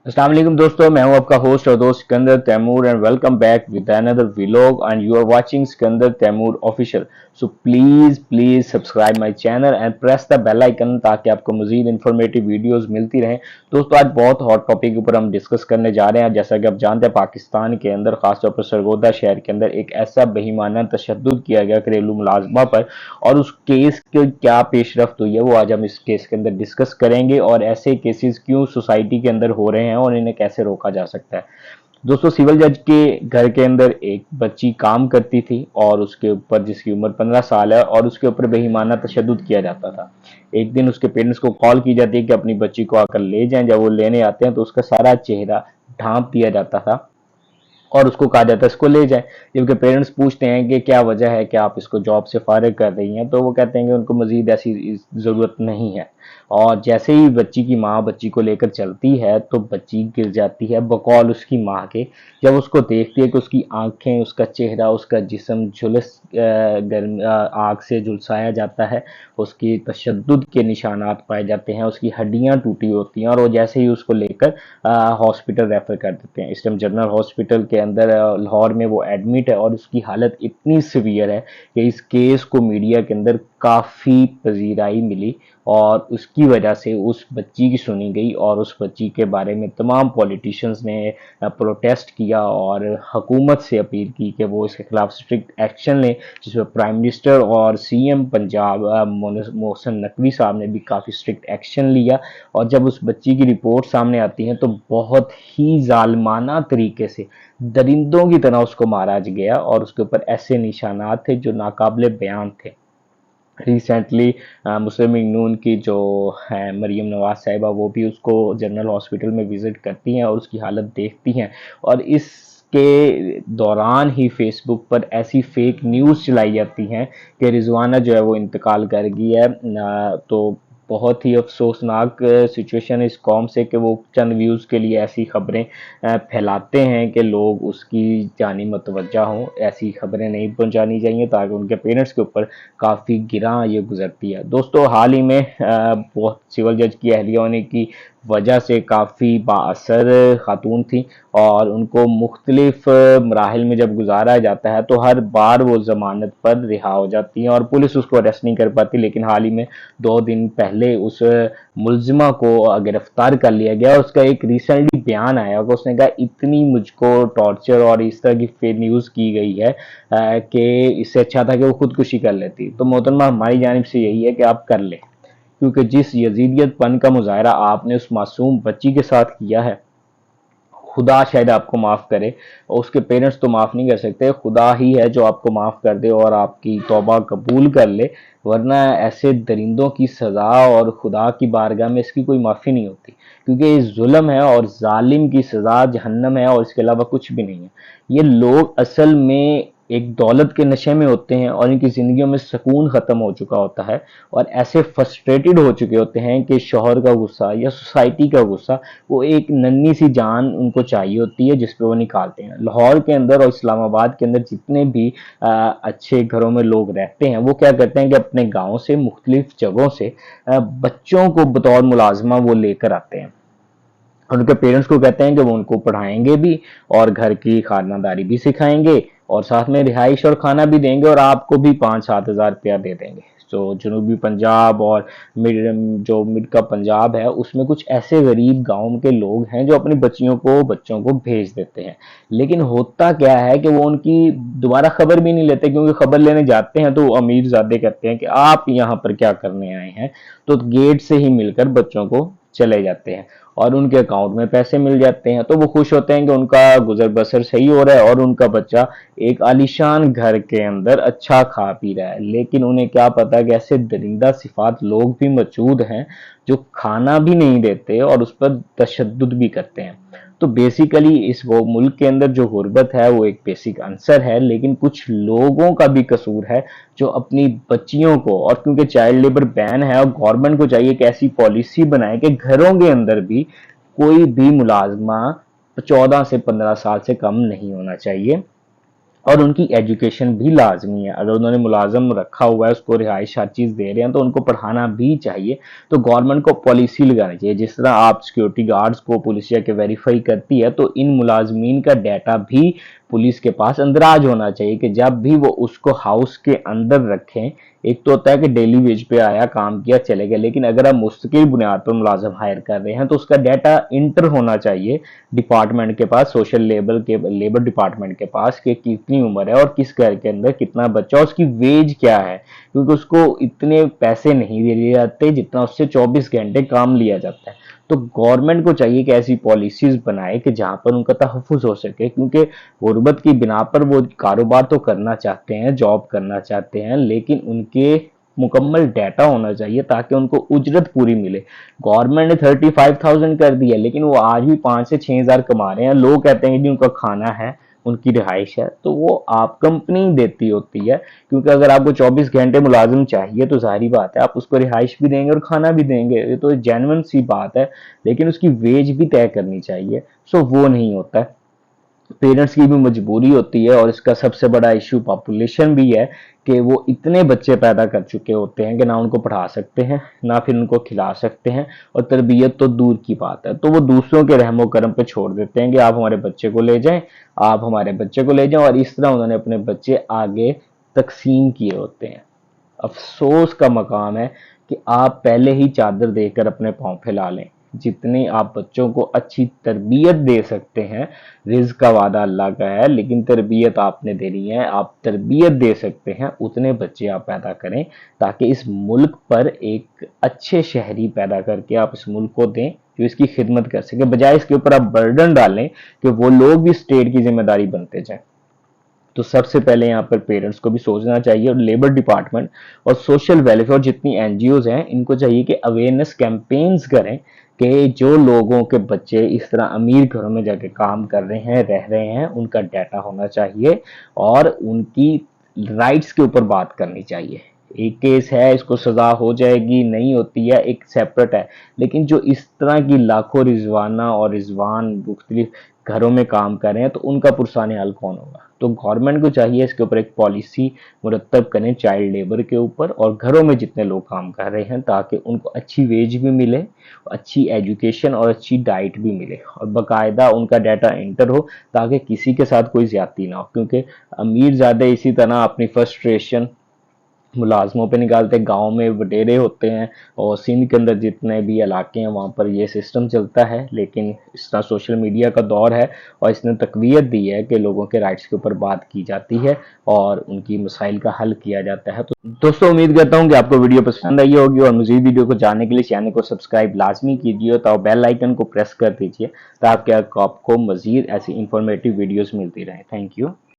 अस्सलाम वालेकुम दोस्तों, मैं हूं आपका होस्ट और दोस्त Sikandar Taimur and welcome back with another vlog and you are watching Sikandar Taimur official. So please please subscribe my channel and press the bell icon ताकि आपको मजीद इंफॉर्मेटिव वीडियोस मिलती रहें। दोस्तों, आज बहुत हॉट टॉपिक के ऊपर हम डिस्कस करने जा रहे हैं। जैसा कि आप जानते हैं, पाकिस्तान के अंदर खासतौर पर सरगोदा शहर के अंदर एक ऐसा बेईमाना तशद्दुद किया गया घरेलू मुलाजमा पर, और उस केस के क्या पेशरफ्त हुई है वो आज हम इस केस के अंदर डिस्कस करेंगे, और ऐसे केसेस क्यों सोसाइटी के अंदर हो रहे हैं और इन्हें कैसे रोका जा सकता है। दोस्तों, सिविल जज के घर के अंदर एक बच्ची काम करती थी और उसके ऊपर, जिसकी उम्र 15 साल है, और उसके ऊपर बेईमाना तशद्दुद किया जाता था। एक दिन उसके पेरेंट्स को कॉल की जाती है कि अपनी बच्ची को आकर ले जाएं। जब वो लेने आते हैं तो उसका सारा चेहरा ढांप दिया जाता था और उसको कहा जाता है इसको ले जाए। जबकि पेरेंट्स पूछते हैं कि क्या वजह है कि आप इसको जॉब से फारिग कर रही हैं, तो वो कहते हैं कि उनको मजीद ऐसी ज़रूरत नहीं है। और जैसे ही बच्ची की माँ बच्ची को लेकर चलती है तो बच्ची गिर जाती है बकौल उसकी माँ के। जब उसको देखती है कि उसकी आंखें, उसका चेहरा, उसका जिस्म झुलस गर्म आग से झुलसाया जाता है, उसकी तशद्दुद के निशानात पाए जाते हैं, उसकी हड्डियां टूटी होती हैं, और वो जैसे ही उसको लेकर हॉस्पिटल रेफर कर देते हैं। इस टाइम जनरल हॉस्पिटल के अंदर लाहौर में वो एडमिट है और उसकी हालत इतनी सीवियर है कि इस केस को मीडिया के अंदर काफ़ी पजीराई मिली और उसकी वजह से उस बच्ची की सुनी गई, और उस बच्ची के बारे में तमाम पॉलिटिशियंस ने प्रोटेस्ट किया और हुकूमत से अपील की कि वो इसके खिलाफ स्ट्रिक्ट एक्शन लें, जिसमें प्राइम मिनिस्टर और सीएम पंजाब मोहसिन नकवी साहब ने भी काफ़ी स्ट्रिक्ट एक्शन लिया। और जब उस बच्ची की रिपोर्ट सामने आती है तो बहुत ही जालमाना तरीके से दरिंदों की तरह उसको मारा गया, और उसके ऊपर ऐसे निशानात थे जो नाकाबिले बयान थे। रिसेंटली मुस्लिम लीग नून की जो है मरीम नवाज साहिबा, वो भी उसको जनरल हॉस्पिटल में विजिट करती हैं और उसकी हालत देखती हैं। और इसके दौरान ही फेसबुक पर ऐसी फेक न्यूज़ चलाई जाती हैं कि रिजवाना जो है वो इंतकाल कर गई है। तो बहुत ही अफसोसनाक सिचुएशन है इस कौम से कि वो चंद व्यूज़ के लिए ऐसी खबरें फैलाते हैं कि लोग उसकी जानी मतवज्जा हों। ऐसी खबरें नहीं पहुंचानी चाहिए ताकि उनके पेरेंट्स के ऊपर काफ़ी गिरां ये गुजरती है। दोस्तों, हाल ही में बहुत सिविल जज की अहलिया होने की वजह से काफ़ी बाअसर खातून थी, और उनको मुख्तलिफ मराहल में जब गुजारा जाता है तो हर बार वो ज़मानत पर रिहा हो जाती हैं और पुलिस उसको अरेस्ट नहीं कर पाती। लेकिन हाल ही में 2 दिन पहले उस मुलजिमा को गिरफ्तार कर लिया गया, और उसका एक रिसेंटली बयान आया कि उसने कहा इतनी मुझको टॉर्चर और इस तरह की फेक न्यूज़ की गई है कि इससे अच्छा था कि वो खुदकुशी कर लेती। तो मोहतरमा, हमारी जानिब से यही है कि आप कर लें, क्योंकि जिस यजीदियतपन का मुजाहरा आपने उस मासूम बच्ची के साथ किया है, खुदा शायद आपको माफ़ करे। और उसके पेरेंट्स तो माफ़ नहीं कर सकते, खुदा ही है जो आपको माफ़ कर दे और आपकी तौबा कबूल कर ले। वरना ऐसे दरिंदों की सज़ा और खुदा की बारगाह में इसकी कोई माफ़ी नहीं होती, क्योंकि ये जुल्म है और जालिम की सज़ा जहन्नम है और इसके अलावा कुछ भी नहीं है। ये लोग असल में एक दौलत के नशे में होते हैं और इनकी ज़िंदगियों में सुकून ख़त्म हो चुका होता है, और ऐसे फ्रस्ट्रेटेड हो चुके होते हैं कि शौहर का गुस्सा या सोसाइटी का गुस्सा, वो एक नन्ही सी जान उनको चाहिए होती है जिस पे वो निकालते हैं। लाहौर के अंदर और इस्लामाबाद के अंदर जितने भी अच्छे घरों में लोग रहते हैं, वो क्या करते हैं कि अपने गाँव से मुख्तलिफ जगहों से बच्चों को बतौर मुलाजमा वो लेकर आते हैं, और उनके पेरेंट्स को कहते हैं कि वो उनको पढ़ाएंगे भी और घर की खानादारी भी सिखाएंगे और साथ में रिहाइश और खाना भी देंगे, और आपको भी 5-7 हज़ार रुपया दे देंगे। तो जनूबी पंजाब और मिड का पंजाब है, उसमें कुछ ऐसे गरीब गांव के लोग हैं जो अपनी बच्चों को भेज देते हैं। लेकिन होता क्या है कि वो उनकी दोबारा खबर भी नहीं लेते, क्योंकि खबर लेने जाते हैं तो अमीर ज़ादे कहते हैं कि आप यहाँ पर क्या करने आए हैं, तो गेट से ही मिलकर बच्चों को चले जाते हैं और उनके अकाउंट में पैसे मिल जाते हैं। तो वो खुश होते हैं कि उनका गुजर बसर सही हो रहा है और उनका बच्चा एक आलीशान घर के अंदर अच्छा खा पी रहा है। लेकिन उन्हें क्या पता कि ऐसे दरिंदा सिफात लोग भी मौजूद हैं जो खाना भी नहीं देते और उस पर तशद्दुद भी करते हैं। तो बेसिकली इस वो मुल्क के अंदर जो गुर्बत है वो एक बेसिक आंसर है, लेकिन कुछ लोगों का भी कसूर है जो अपनी बच्चियों को, और क्योंकि चाइल्ड लेबर बैन है और गवर्नमेंट को चाहिए कि ऐसी पॉलिसी बनाए कि घरों के अंदर भी कोई भी मुलाजमा 14 से 15 साल से कम नहीं होना चाहिए, और उनकी एजुकेशन भी लाजमी है। अगर उन्होंने मुलाजम रखा हुआ है, उसको रिहाइश हर चीज़ दे रहे हैं, तो उनको पढ़ाना भी चाहिए। तो गवर्नमेंट को पॉलिसी लगानी चाहिए, जिस तरह आप सिक्योरिटी गार्ड्स को पुलिस जाके वेरीफाई करती है, तो इन मुलाजमीन का डाटा भी पुलिस के पास अंदराज होना चाहिए कि जब भी वो उसको हाउस के अंदर रखें। एक तो होता है कि डेली वेज पे आया, काम किया, चले गए, लेकिन अगर आप मुस्तकिल बुनियाद पर मुलाजम हायर कर रहे हैं तो उसका डाटा इंटर होना चाहिए डिपार्टमेंट के पास, सोशल लेबर डिपार्टमेंट के पास, कि कितनी उम्र है और किस घर के अंदर कितना बच्चा, उसकी वेज क्या है, क्योंकि उसको इतने पैसे नहीं दिए जाते जितना उससे 24 घंटे काम लिया जाता है। तो गवर्नमेंट को चाहिए कि ऐसी पॉलिसीज बनाए कि जहां पर उनका तहफ़्फ़ुज़ हो सके, क्योंकि गुर्बत की बिना पर वो कारोबार तो करना चाहते हैं, जॉब करना चाहते हैं, लेकिन उनके मुकम्मल डाटा होना चाहिए ताकि उनको उजरत पूरी मिले। गवर्नमेंट ने 35,000 कर दिया, लेकिन वो आज भी 5 से 6 हज़ार कमा रहे हैं। लोग कहते हैं कि उनका खाना है, उनकी रिहाइश है, तो वो आप कंपनी देती होती है, क्योंकि अगर आपको 24 घंटे मुलाजिम चाहिए तो जाहिर बात है आप उसको रिहाइश भी देंगे और खाना भी देंगे, ये तो जेन्युइन सी बात है, लेकिन उसकी वेज भी तय करनी चाहिए। सो वो नहीं होता है। पेरेंट्स की भी मजबूरी होती है, और इसका सबसे बड़ा इशू पॉपुलेशन भी है कि वो इतने बच्चे पैदा कर चुके होते हैं कि ना उनको पढ़ा सकते हैं, ना फिर उनको खिला सकते हैं, और तरबियत तो दूर की बात है। तो वो दूसरों के रहमो करम पे छोड़ देते हैं कि आप हमारे बच्चे को ले जाएं, आप हमारे बच्चे को ले जाएं, और इस तरह उन्होंने अपने बच्चे आगे तकसीम किए होते हैं। अफसोस का मकाम है कि आप पहले ही चादर देकर अपने पांव फैला लें। जितनी आप बच्चों को अच्छी तरबियत दे सकते हैं, रिज़्क का वादा अल्लाह का है, लेकिन तरबियत आपने देनी है, आप तरबियत दे सकते हैं उतने बच्चे आप पैदा करें, ताकि इस मुल्क पर एक अच्छे शहरी पैदा करके आप इस मुल्क को दें जो इसकी खिदमत कर सके, बजाय इसके ऊपर आप बर्डन डालें कि वो लोग भी स्टेट की जिम्मेदारी बनते जाएं। तो सबसे पहले यहाँ पर पेरेंट्स को भी सोचना चाहिए, और लेबर डिपार्टमेंट और सोशल वेलफेयर जितनी एनजीओज हैं इनको चाहिए कि अवेयरनेस कैंपेन्स करें कि जो लोगों के बच्चे इस तरह अमीर घरों में जाके काम कर रहे हैं, रह रहे हैं, उनका डाटा होना चाहिए और उनकी राइट्स के ऊपर बात करनी चाहिए। एक केस है, इसको सजा हो जाएगी, नहीं होती है, एक सेपरेट है, लेकिन जो इस तरह की लाखों रिजवाना और रिजवान मुख्तलिफ घरों में काम कर रहे हैं, तो उनका पुरसान हल कौन होगा? तो गवर्नमेंट को चाहिए इसके ऊपर एक पॉलिसी मुरतब करें चाइल्ड लेबर के ऊपर, और घरों में जितने लोग काम कर रहे हैं, ताकि उनको अच्छी वेज भी मिले, अच्छी एजुकेशन और अच्छी डाइट भी मिले, और बाकायदा उनका डाटा एंटर हो, ताकि किसी के साथ कोई ज्यादती ना हो। क्योंकि अमीर ज़्यादा इसी तरह अपनी फ्रस्ट्रेशन मुलाजमों पे निकालते हैं, गाँव में वडेरे होते हैं, और सिंध के अंदर जितने भी इलाके हैं वहाँ पर ये सिस्टम चलता है। लेकिन इस तरह सोशल मीडिया का दौर है, और इसने तकवीत दी है कि लोगों के राइट्स के ऊपर बात की जाती है और उनकी मसाइल का हल किया जाता है। तो दोस्तों, उम्मीद करता हूँ कि आपको वीडियो पसंद आई होगी, और मज़ीद वीडियो को जानने के लिए चैनल को सब्सक्राइब लाजमी कीजिए, तो बेल आइकन को प्रेस कर दीजिए ताकि आपको मज़ीद ऐसी इंफॉर्मेटिव वीडियोज़ मिलती रहे। Thank you.